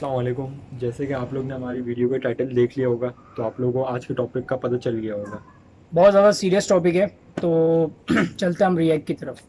अस्सलाम वालेकुम। जैसे कि आप लोग ने हमारी वीडियो का टाइटल देख लिया होगा, तो आप लोगों को आज के टॉपिक का पता चल गया होगा। बहुत ज़्यादा सीरियस टॉपिक है। तो चलते हैं हम रिएक्ट की तरफ।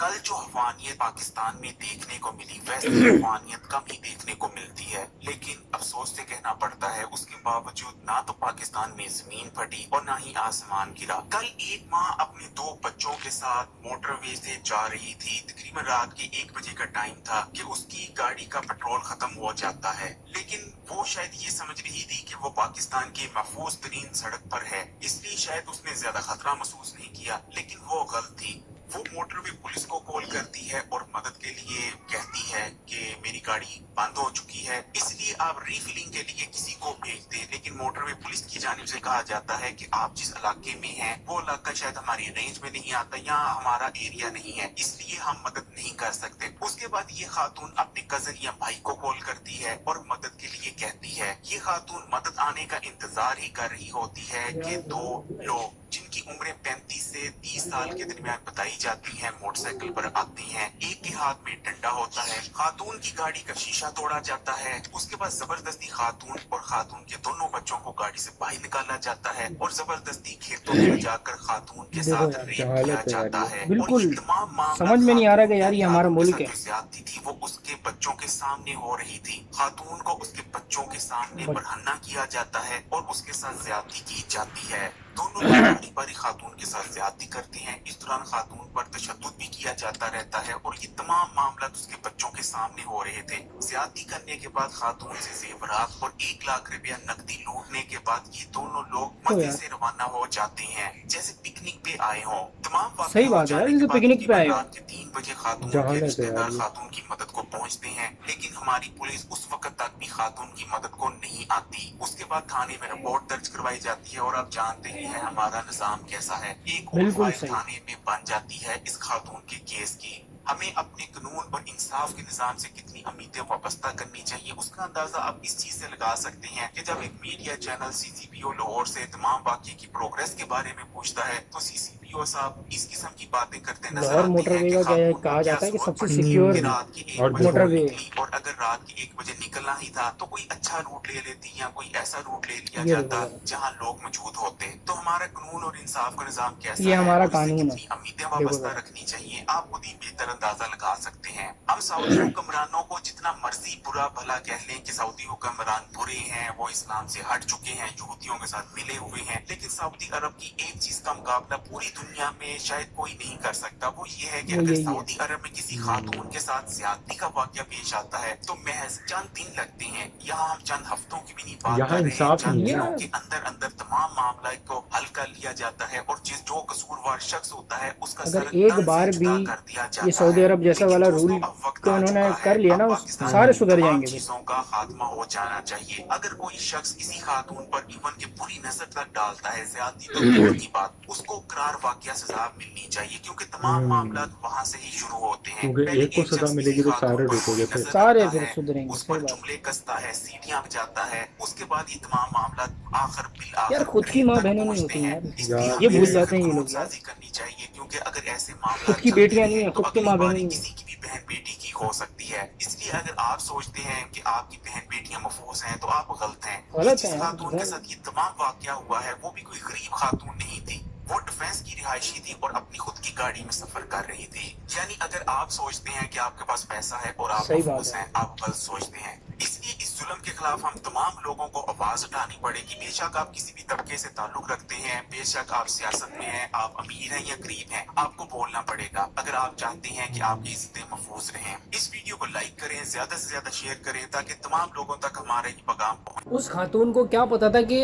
कल जो अफवानियत पाकिस्तान में देखने को मिली वैसी अफवानियत कम ही देखने को मिलती है, लेकिन अफसोस से कहना पड़ता है उसके बावजूद ना तो पाकिस्तान में जमीन फटी और ना ही आसमान गिरा। कल एक माँ अपने दो बच्चों के साथ मोटरवे से जा रही थी। तकरीबन रात के 1 बजे का टाइम था कि उसकी गाड़ी का पेट्रोल खत्म हो जाता है, लेकिन वो शायद ये समझ रही थी कि वो पाकिस्तान की महफूज तरीन सड़क पर है, इसलिए शायद उसने ज्यादा खतरा महसूस नहीं किया। लेकिन वो गलत थी। वो मोटरवे पुलिस को कॉल करती है और मदद के लिए कहती है कि मेरी गाड़ी बंद हो चुकी है, इसलिए आप रीफिलिंग के लिए किसी को भेज दें। लेकिन मोटरवे पुलिस की जानिब से कहा जाता है कि आप जिस इलाके में हैं वो इलाका शायद हमारी रेंज में नहीं आता या हमारा एरिया नहीं है, इसलिए हम मदद नहीं कर सकते। उसके बाद ये खातून अपने कजन या भाई को कॉल करती है और मदद के लिए कहती है। ये खातून मदद आने का इंतजार ही कर रही होती है कि दो लोग जिनकी उम्रें 35 से 30 साल के दरमियान बताई जाती हैं मोटरसाइकिल पर आती हैं। एक के हाथ में डंडा होता है। खातून की गाड़ी का शीशा तोड़ा जाता है। उसके बाद जबरदस्ती खातून और खातून के दोनों बच्चों को गाड़ी से बाहर निकाला जाता है और जबरदस्ती खेतों में ले जाकर खातून के देखो साथ यार, रेप क्या किया हालत है यार जाता ये। है। और ये बिल्कुल तमाम मामला समझ में नहीं आ रहा कि यार खातून ये हमारा खातून के मुल्क साथ है। जो ज्यादती थी वो उसके बच्चों के सामने हो रही थी। खातून को उसके बच्चों के सामने बट बरहना किया जाता है और उसके साथ ज्यादती की जाती है। दोनों लोग बारी बारी खातून के साथ ज्यादती करते हैं। इस दौरान खातून पर तशद्दुद भी किया जाता रहता है और ये तमाम मामला उसके बच्चों के सामने हो रहे थे। ज्यादती करने के बाद खातून से जेवरात और 1 लाख रुपया नकदी लूटने के बाद ये दोनों लोग तो मक्के यार से रवाना हो जाते हैं जैसे पिकनिक पे आए हों। तमाम वाकया सही हो बात है यार, जाने के जैसे बाद पिकनिक पे तकरीबन आए हो। रात के 3 बजे खातून के जहालत है यार रिश्तेदार ये। खातून की मदद को पहुंचते हैं, लेकिन हमारी पुलिस उस वक्त तक भी खातून की मदद को नहीं आती। उसके बाद थाने में रिपोर्ट दर्ज करवाई जाती है और आप जानते ही हैं हमारा निजाम कैसा है। एक और बिल्कुल फाइल सही। थाने में बन जाती है इस खातून के केस की। हमें अपने कानून और इंसाफ के निजाम से कितनी उम्मीदें वाबस्ता करनी चाहिए उसका अंदाजा आप इस चीज से लगा सकते हैं कि जब एक मीडिया चैनल सीसीपीओ लाहौर से तमाम वाकये की प्रोग्रेस के बारे में पूछता है तो सीसीपीओ साहब इस किस्म की बातें करते नजर लाहौर आते हैं मोटरवे कि का क्या है, खातून को कहा क्या जाता है कि जरूरत सबसे पड़ी थी सिक्योर कि रात के एक और बजे देखो, वो मोटरवे निकली, और अगर रात के 1 बजे निकलना ही था तो कोई अच्छा रूट ले लेती या कोई ऐसा रूट ले लिया ये देखो जाता यार, जहाँ लोग मौजूद होते। तो हमारा कानून और इंसाफ का निजाम कैसा ये है हमारा और इससे कानून है। कितनी उम्मीदें देखो वाबस्ता जरा, रखनी चाहिए आप खुद ही बेहतर अंदाजा लगा सकते हैं। हम सऊदी हुक्मरानों को जितना मर्जी बुरा भला कह लें कि सऊदी हुक्मरान बुरे हैं, वो इस्लाम से हट चुके हैं, यहूदियों के साथ मिले हुए हैं, लेकिन सऊदी अरब की एक चीज का मुकाबला पूरी दुनिया में शायद कोई नहीं कर सकता। वो ये है कि वो अगर यही है। सऊदी अरब में किसी खातून के साथ ज्यादती का वाकया पेश आता है तो महज चंद दिन लगते हैं। यहाँ हम चंद हफ्तों की भी नहीं बात यहाँ कर रहे हैं, इंसाफ नहीं चंद है ना। दिनों के अंदर अंदर तमाम मामला को हल कर लिया जाता है और जिस जो कसूरवार शख्स होता है उसका अगर सर एक तन से बार भी जुदा कर दिया ये जाता सऊदी है। अरब जैसा लेकिन वाला दोस्तों रूल अब वक्त को आ इन्होंने चुका है, कर लिया अब ना, पाकिस्तान सारे में सुधर तमाम जाएंगे फिर। चीजों का खात्मा हो जाना चाहिए। अगर कोई शख्स किसी खातून पर इवन के बुरी नजर तक डालता है, ज्यादती तो दूर की बात, उसको करार वाकया सजा मिलनी चाहिए क्योंकि तमाम मामला वहाँ से ही शुरू होते हैं। क्योंकि पहले एक को एक सजा शख्स किसी मिलेगी तो खातून सारे पर रुकोगे बुरी फिर। नजर सारे रखता फिर है, सुधरेंगे, उस सही पर बात जुमले कसता है, सीढ़ियां बजाता है, उसके बाद ये तमाम मामला आखिर बिल है। यार आखिर खुद की रेल माँ तक बहनें नहीं पहुंचते होती हैं हैं। यार, इसलिए यार ये हमें भूल ये जाते बेहतर हैं ये कानून लोग यार। साजी करनी चाहिए क्योंकि अगर ऐसे मामला खुद की चलते बेटियां नहीं रहे है, तो खुद की अगली माँ बहनें बारी नहीं है। किसी की भी बहन बेटी की हो सकती है। इसलिए अगर आप सोचते हैं कि आपकी बहन बेटियां महफूज हैं तो आप गलत हैं। ये गलत है जिस यार खातून के यार। साथ ये तमाम वाकया हुआ है वो भी कोई गरीब खातून नहीं थी। वो डिफेंस की रिहायशी थी और अपनी खुद की गाड़ी में सफर कर रही थी। यानी अगर आप सोचते हैं कि आपके पास पैसा है और आप सही बात महफूज है। हैं, आप गलत सोचते हैं। इसलिए इस जुल्म के खिलाफ हम तमाम लोगों को आवाज उठानी पड़ेगी। बेशक आप किसी भी तबके से ताल्लुक रखते हैं, बेशक आप सियासत में हैं, आप अमीर हैं या गरीब हैं, आपको बोलना पड़ेगा अगर आप चाहते हैं कि आपकी इज्जतें महफूज रहें। इस वीडियो को लाइक करें, ज्यादा से ज्यादा शेयर करें ताकि तमाम लोगों तक हमारा ये पैगाम पहुंचे। उस खातून को क्या पता था कि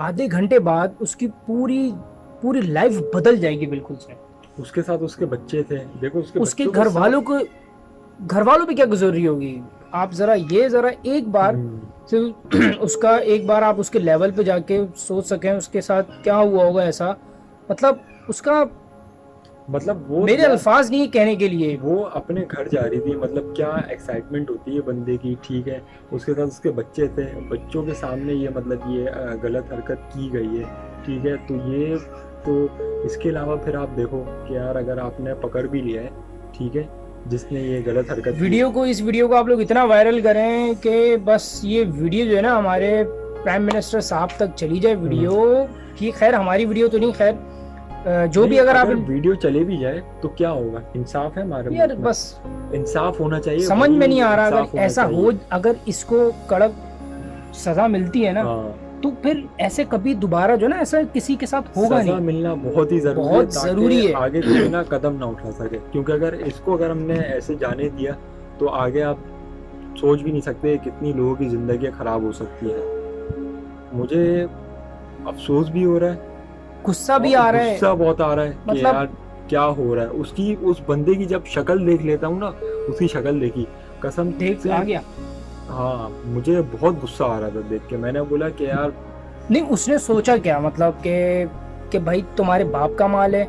आधे घंटे बाद उसकी पूरी पूरी लाइफ बदल जाएगी बिल्कुल से। उसके साथ उसके बच्चे थे, देखो उसके उसके बच्चों के घर साथ। वालों को, घर वालों पे क्या गुजर रही होगी। आप जरा एक बार सिर्फ उसका एक बार आप उसके लेवल पे जाके सोच सकें उसके साथ क्या हुआ होगा ऐसा। मतलब उसका मतलब वो मेरे अल्फाज नहीं है कहने के लिए। वो अपने घर जा रही थी, मतलब क्या एक्साइटमेंट होती है बंदे की, ठीक है। उसके साथ उसके बच्चे थे, बच्चों के सामने ये मतलब ये गलत हरकत की गई है, ठीक है। तो ये तो इसके अलावा फिर आप देखो कि यार अगर आपने पकड़ भी लिया है, ठीक है, जिसने ये गलत हरकत की। इस वीडियो को आप लोग इतना वायरल करें कि बस ये वीडियो जो है ना हमारे प्राइम मिनिस्टर साहब तक चली जाए वीडियो की। खैर हमारी वीडियो तो नहीं, खैर जो भी अगर आप वीडियो चले भी जाए तो क्या होगा, इंसाफ है हमारे यार, मुल्क में। बस इंसाफ होना चाहिए। समझ में नहीं आ रहा, इंसाफ अगर होना ऐसा चाहिए। हो, अगर इसको कड़क सजा मिलती है ना हाँ, तो फिर ऐसे कभी दोबारा जो ना ऐसा किसी के साथ होगा सजा नहीं। मिलना बहुत ही जरूरी है, बहुत ताकि जरूरी है। आगे कोई ना कदम ना उठा सके। क्योंकि अगर हमने ऐसे जाने दिया तो आगे आप सोच भी नहीं सकते कितनी लोगों की जिंदगी खराब हो सकती है। मुझे अफसोस भी हो रहा है, गुस्सा भी आ रहा है, गुस्सा बहुत आ रहा है कि मतलब यार क्या हो रहा है। उस बंदे की जब शक्ल देख लेता हूँ ना, उसकी शक्ल देखी, कसम देख से, आ गया। हाँ मुझे बहुत गुस्सा आ रहा था देख के। मैंने बोला कि यार नहीं, उसने सोचा क्या, मतलब कि भाई तुम्हारे बाप का माल है,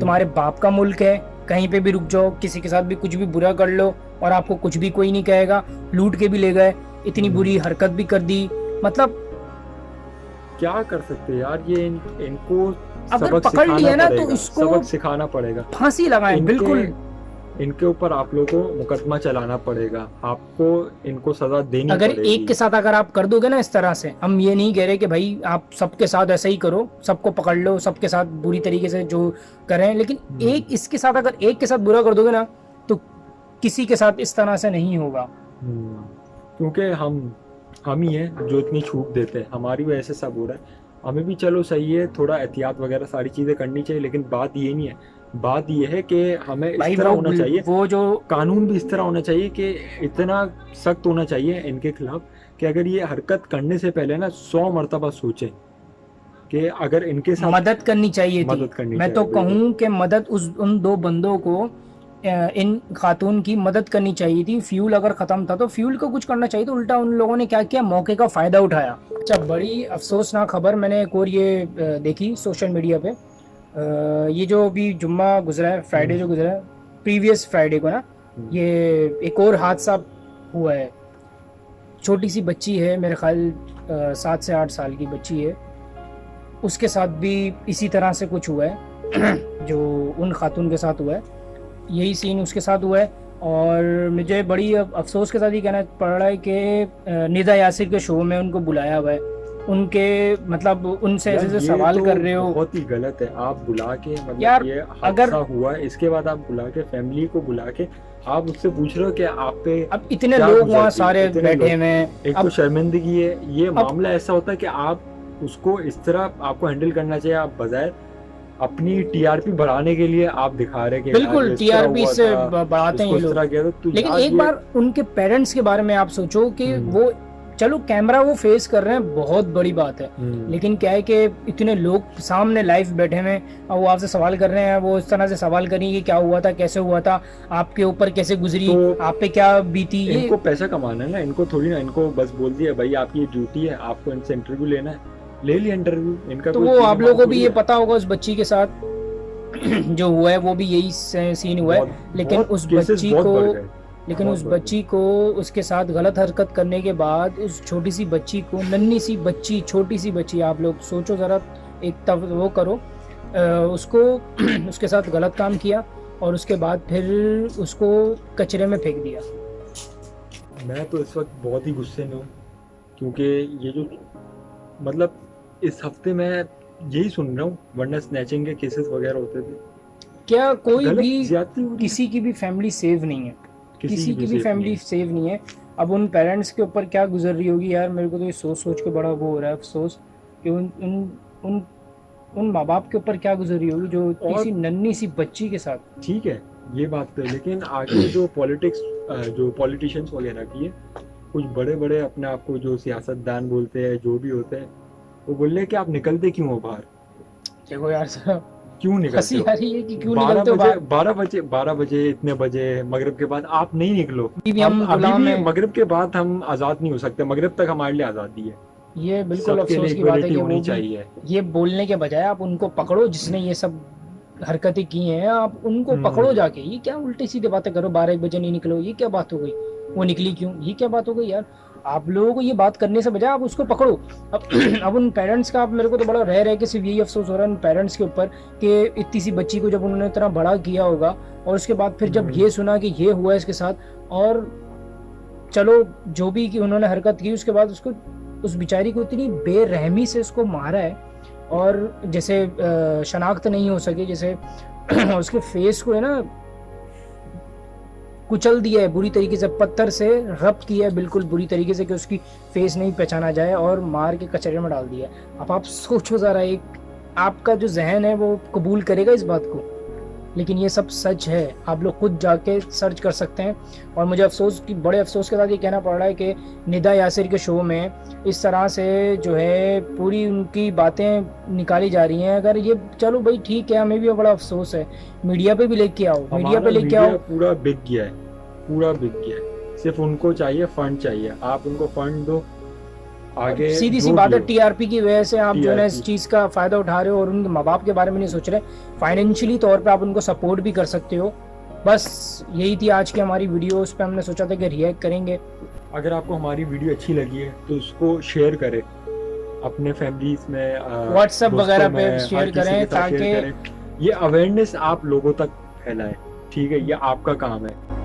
तुम्हारे बाप का मुल्क है, कहीं पे भी रुक जाओ, किसी के साथ भी कुछ भी बुरा कर लो और आपको कुछ भी कोई नहीं कहेगा। लूट के भी ले गए, इतनी बुरी हरकत भी कर दी, मतलब क्या कर सकते हैं यार। ये इनको अगर सबक पकड़ सिखाना लिया ना तो पड़ेगा, इसको सबक सिखाना पड़ेगा। फांसी लगाएं, बिल्कुल। इनके ऊपर आप लोगों को मुकदमा चलाना पड़ेगा, आपको इनको सजा देनी अगर पड़ेगी। एक के साथ अगर आप कर दोगे ना इस तरह से, हम ये नहीं कह रहे कि भाई आप सबके साथ ऐसा ही करो, सबको पकड़ लो, सबके साथ बुरी तरीके से जो करें, लेकिन एक इसके साथ अगर एक के साथ बुरा कर दोगे ना तो किसी के साथ इस तरह से नहीं होगा। क्योंकि हम ही हैं जो इतनी छूट देते हैं, हमारी वजह से सब हो रहा है। हमें भी चलो सही है, थोड़ा एहतियात वगैरह सारी चीजें करनी चाहिए, लेकिन बात ये नहीं है। बात ये है कि हमें भाई इस तरह होना चाहिए, वो जो कानून भी इस तरह होना चाहिए कि इतना सख्त होना चाहिए इनके खिलाफ कि अगर ये हरकत करने से पहले ना 100 मरतबा सोचें कि अगर इनके साथ मदद करनी चाहिए थी। मदद करनी मैं तो चाहिए, बिल्कुल। कहूँ कि मदद उन दो बंदों को, इन खातून की मदद करनी चाहिए थी। फ्यूल अगर खत्म था तो फ्यूल को कुछ करना चाहिए, तो उल्टा उन लोगों ने क्या किया, मौके का फायदा उठाया। अच्छा, बड़ी अफसोसनाक खबर मैंने एक और ये देखी सोशल मीडिया पे। ये जो अभी जुम्मा गुजरा है, फ्राइडे जो गुजरा है, प्रीवियस फ्राइडे को ना, ये एक और हादसा हुआ है। छोटी सी बच्ची है, मेरे ख्याल 7 से 8 साल की बच्ची है, उसके साथ भी इसी तरह से कुछ हुआ है जो उन खातून के साथ हुआ है, यही सीन उसके साथ हुआ है। और मुझे बड़ी अफसोस के साथ ही कहना पड़ रहा है कि निदा यासिर के शो में उनको बुलाया हुआ है, उनके मतलब उनसे ऐसे ऐसे सवाल कर रहे हो। बहुत ही गलत है। आप बुला के मतलब यार, ये अगर हादसा हुआ है, इसके बाद आप बुला के फैमिली को बुला के आप उससे पूछ रहे हो कि आप पे अब इतने क्या लोग गुजरती वहाँ है, सारे इतने बैठे लोग। हुए हैं। एक तो शर्मिंदगी है, ये मामला ऐसा होता है कि आप उसको इस तरह आपको हैंडल करना चाहिए। आप बजाय अपनी टीआरपी बढ़ाने के लिए आप दिखा रहे कि बिल्कुल टीआरपी से बढ़ाते हैं ये लोग, लेकिन एक बार उनके पेरेंट्स के बारे में आप सोचो कि वो, चलो कैमरा वो फेस कर रहे हैं, बहुत बड़ी बात है, लेकिन क्या है कि इतने लोग सामने लाइव बैठे हैं और वो आपसे सवाल कर रहे हैं, वो इस तरह से सवाल करें कि क्या हुआ था, कैसे हुआ था, आपके ऊपर कैसे गुजरी, तो आप पे क्या बीती। इनको पैसा कमाना है ना, इनको थोड़ी ना, इनको बस बोल दिया भाई आपकी ड्यूटी है, आपको इनसे इंटरव्यू लेना है, ले लिया इंटरव्यू इनका। तो वो आप लोगों को भी ये पता होगा उस बच्ची के साथ जो हुआ है वो भी यही सीन हुआ है, लेकिन उस बच्ची को उसके साथ गलत हरकत करने के बाद उस छोटी सी बच्ची को, नन्ही सी बच्ची, छोटी सी बच्ची, आप लोग सोचो जरा, एक तब वो करो, उसको उसके साथ गलत काम किया और उसके बाद फिर उसको कचरे में फेंक दिया। मैं तो इस वक्त बहुत ही गुस्से में हूँ, क्योंकि ये जो मतलब इस हफ्ते मैं यही सुन रहा हूँ, वरना स्नैचिंग के केसेस वगैरह होते थे। क्या कोई भी किसी किसी की भी फैमिली सेव नहीं है, किसी की भी फैमिली सेव नहीं है। अब उन पेरेंट्स के ऊपर क्या गुजर रही होगी यार, मेरे को तो ये सोच के बड़ा वो हो रहा है अफसोस कि उन माँ बाप के ऊपर क्या गुजर रही होगी जो किसी नन्ही सी बच्ची के साथ। ठीक है ये बात तो है, लेकिन आगे जो पॉलिटिशियंस वगैरह की है, कुछ बड़े बड़े अपने आप को जो सियासतदान बोलते हैं, जो भी होते हैं, वो बोल रहे हैं कि आप निकलते क्यों हो बाहर। देखो यार क्यों निकलते हो, 12 बजे इतने बजे मगरिब के बाद आप नहीं निकलो। अभी भी मगरिब के बाद हम आजाद नहीं हो सकते, मगरिब तक हमारे लिए आजादी है। ये बिल्कुल अफसोस की बात है कि होनी चाहिए। ये बोलने के बजाय आप उनको पकड़ो जिसने ये सब हरकतें की हैं, आप उनको पकड़ो जाके। ये क्या उल्टी सीधे बातें करो, 12-1 बजे नहीं निकलो, ये क्या बात हो गई, वो निकली क्यों, ये क्या बात हो गई यार। आप लोगों को ये बात करने से बजाय आप उसको पकड़ो। अब उन पेरेंट्स का, मेरे को तो बड़ा रह कि सिर्फ यही अफसोस हो रहा है उन पेरेंट्स के ऊपर कि इतनी सी बच्ची को जब उन्होंने इतना बड़ा किया होगा और उसके बाद फिर जब ये सुना कि ये हुआ इसके साथ, और चलो जो भी कि उन्होंने हरकत की, उसके बाद उसको, उस बेचारी को इतनी बेरहमी से उसको मारा है, और जैसे शनाख्त नहीं हो सके, जैसे उसके फेस को है ना कुचल दिया है बुरी तरीके से, पत्थर से रब्त किया है बिल्कुल बुरी तरीके से कि उसकी फेस नहीं पहचाना जाए, और मार के कचरे में डाल दिया। अब आप सोचो ज़रा, एक आपका जो जहन है वो कबूल करेगा इस बात को? लेकिन ये सब सच है, आप लोग खुद जाके सर्च कर सकते हैं। और मुझे अफसोस की, बड़े अफसोस के साथ ये कहना पड़ रहा है कि निदा यासिर के शो में इस तरह से जो है पूरी उनकी बातें निकाली जा रही हैं। अगर ये, चलो भाई ठीक है, हमें भी बड़ा अफसोस है, मीडिया पे भी लेके आओ, मीडिया पे लेके आओ। पूरा बिक गया है, पूरा बिक गया है। सिर्फ उनको चाहिए फंड चाहिए, आप उनको फंड दो, आगे सीधी सी बात है, टीआरपी की वजह से आप जो है इस चीज का फायदा उठा रहे हो और उनके माँ बाप के बारे में नहीं सोच रहे। फाइनेंशियली तौर पे आप उनको सपोर्ट भी कर सकते हो। बस यही थी आज की हमारी वीडियो, उस पर हमने सोचा था कि रिएक्ट करेंगे। अगर आपको हमारी वीडियो अच्छी लगी है तो उसको शेयर करें अपने फैमिलीज में, व्हाट्सएप वगैरह पे शेयर करें, ताकि ये अवेयरनेस आप लोगों तक फैलाए। ठीक है, ये आपका काम है।